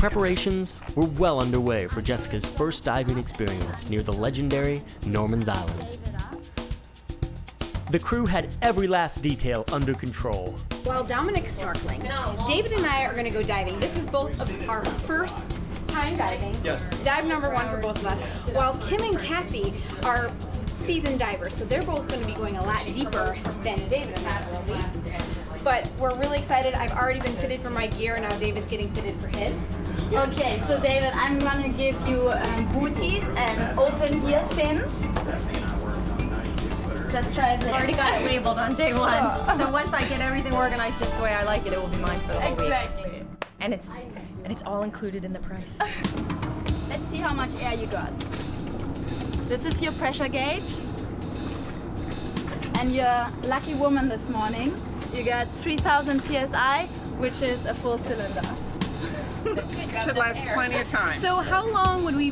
Preparations were well underway for Jessica's first diving experience near the legendary Norman's Island. The crew had every last detail under control. While Dominic's snorkeling, David and I are going to go diving. This is both of our first time diving. Yes. Dive number one for both of us. While Kim and Kathy are seasoned divers, so they're both going to be going a lot deeper than David and I will be. But we're really excited. I've already been fitted for my gear, and now David's getting fitted for his. Okay, so David, I'm gonna give you booties and open here fins. Just try it. I've already got it labeled on day one. So once I get everything organized just the way I like it, it will be mine for the whole week. Exactly. And it's all included in the price. Let's see how much air you got. This is your pressure gauge. And your lucky woman this morning, you got 3,000 psi, which is a full cylinder. Should last plenty of time. So how long would we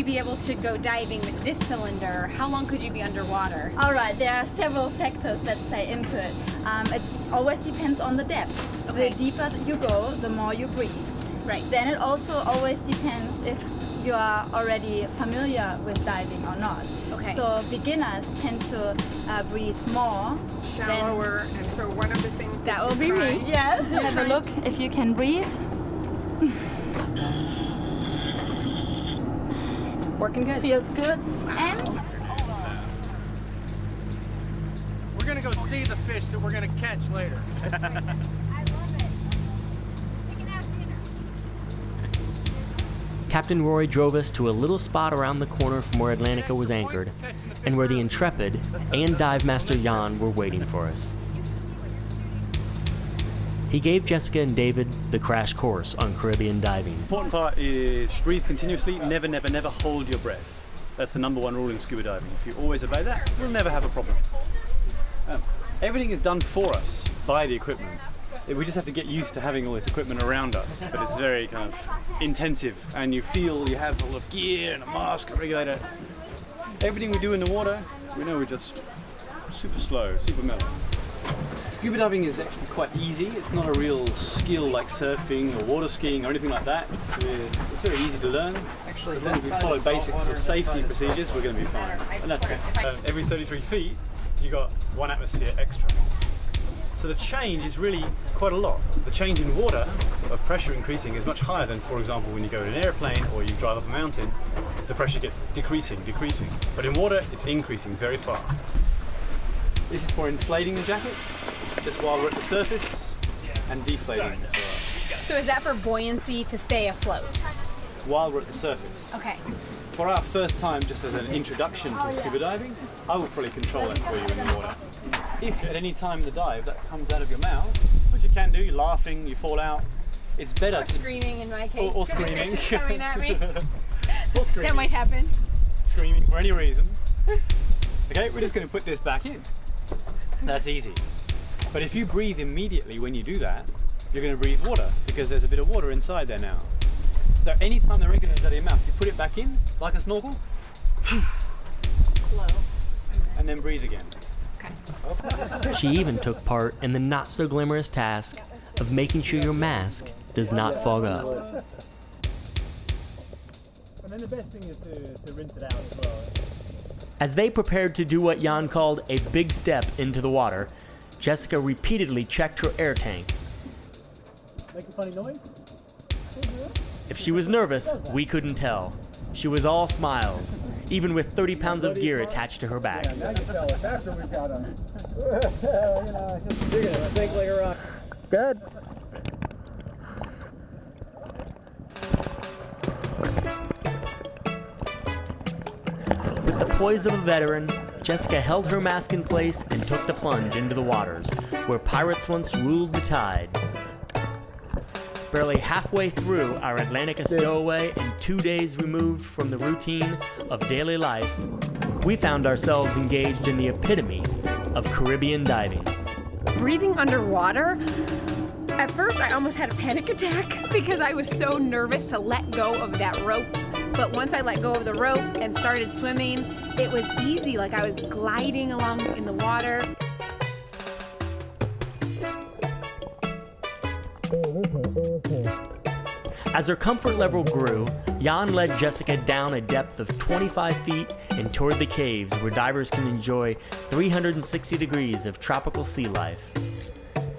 be able to go diving with this cylinder? How long could you be underwater? All right, there are several factors that play into it. It always depends on the depth. Okay. The deeper you go, the more you breathe. Right. Then it also always depends if you are already familiar with diving or not. Okay. So beginners tend to breathe more. Shallower, and so one of the things That will be me. Yes. Have a look if you can breathe. Working good. Feels good. And We're gonna go see the fish that we're gonna catch later. I love it. We can have dinner. Captain Rory drove us to a little spot around the corner from where Atlantica was anchored, and where the Intrepid and Dive Master Jan were waiting for us. He gave Jessica and David the crash course on Caribbean diving. The important part is breathe continuously, never, never, never hold your breath. That's the number one rule in scuba diving. If you always obey that, you'll never have a problem. Everything is done for us by the equipment. We just have to get used to having all this equipment around us, but it's very kind of intensive, and you feel you have a lot of gear and a mask, a regulator. Everything we do in the water, we know we're just super slow, super mellow. Scuba diving is actually quite easy. It's not a real skill like surfing or water skiing or anything like that. It's very easy to learn. As long as we follow basics of safety procedures, we're going to be fine. And that's it. Every 33 feet, you got 1 atmosphere extra. So the change is really quite a lot. The change in water of pressure increasing is much higher than, for example, when you go in an airplane or you drive up a mountain, the pressure gets decreasing. But in water, it's increasing very fast. This is for inflating the jacket, just while we're at the surface, and deflating as well, So is that for buoyancy to stay afloat? while we're at the surface. Okay. For our first time, just as an introduction to scuba diving, I will probably control that for you in the water. If at any time in the dive that comes out of your mouth, which you can do, you're laughing, you fall out, it's better Or to... screaming in my case. Or screaming. Coming at me. Or screaming. That might happen. Screaming for any reason. Okay, we're just going to put this back in. That's easy. But if you breathe immediately when you do that, you're going to breathe water because there's a bit of water inside there now. So anytime the regulator is out of your mouth, you put it back in like a snorkel, Slow. and then breathe again. Okay. She even took part in the not-so-glamorous task of making sure your mask does not fog up. And then the best thing is to rinse it out as well. As they prepared to do what Jan called a big step into the water, Jessica repeatedly checked her air tank. Make a funny noise? If she was nervous, we couldn't tell. She was all smiles, even with 30 pounds of gear attached to her back. Now you tell us after we've got them. Just digging it, I think, like a rock. Good. With the poise of a veteran, Jessica held her mask in place and took the plunge into the waters, where pirates once ruled the tide. Barely halfway through our Atlantica stowaway and 2 days removed from the routine of daily life, we found ourselves engaged in the epitome of Caribbean diving. Breathing underwater? At first, I almost had a panic attack because I was so nervous to let go of that rope. But once I let go of the rope and started swimming, it was easy, like I was gliding along in the water. As her comfort level grew, Jan led Jessica down a depth of 25 feet and toward the caves where divers can enjoy 360 degrees of tropical sea life.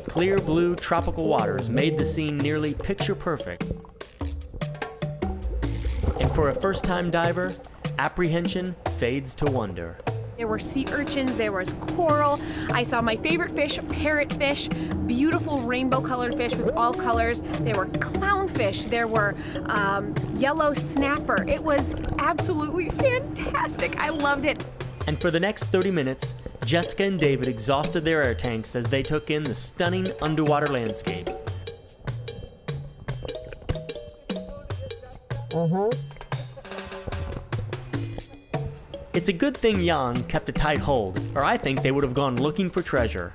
Clear blue tropical waters made the scene nearly picture perfect. And for a first-time diver, apprehension fades to wonder. There were sea urchins, there was coral. I saw my favorite fish, parrotfish, beautiful rainbow-colored fish with all colors. There were clownfish, there were yellow snapper. It was absolutely fantastic. I loved it. And for the next 30 minutes, Jessica and David exhausted their air tanks as they took in the stunning underwater landscape. It's a good thing Jan kept a tight hold, or I think they would have gone looking for treasure.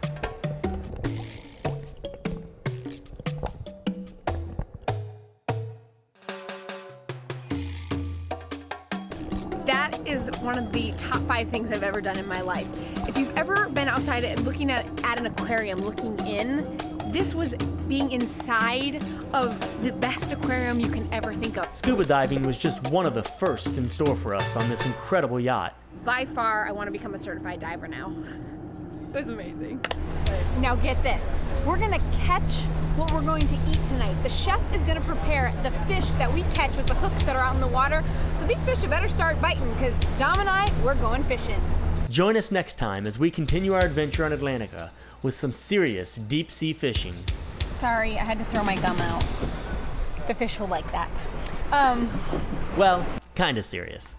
That is one of the top 5 things I've ever done in my life. If you've ever been outside and looking at an aquarium, looking in, this was being inside of the best aquarium you can ever think of. Scuba diving was just one of the first in store for us on this incredible yacht. By far, I want to become a certified diver now. It was amazing. Now get this, we're gonna catch what we're going to eat tonight. The chef is gonna prepare the fish that we catch with the hooks that are out in the water. So these fish had better start biting because Dom and I, we're going fishing. Join us next time as we continue our adventure on Atlantica with some serious deep sea fishing. Sorry, I had to throw my gum out. The fish will like that. Well, kinda serious.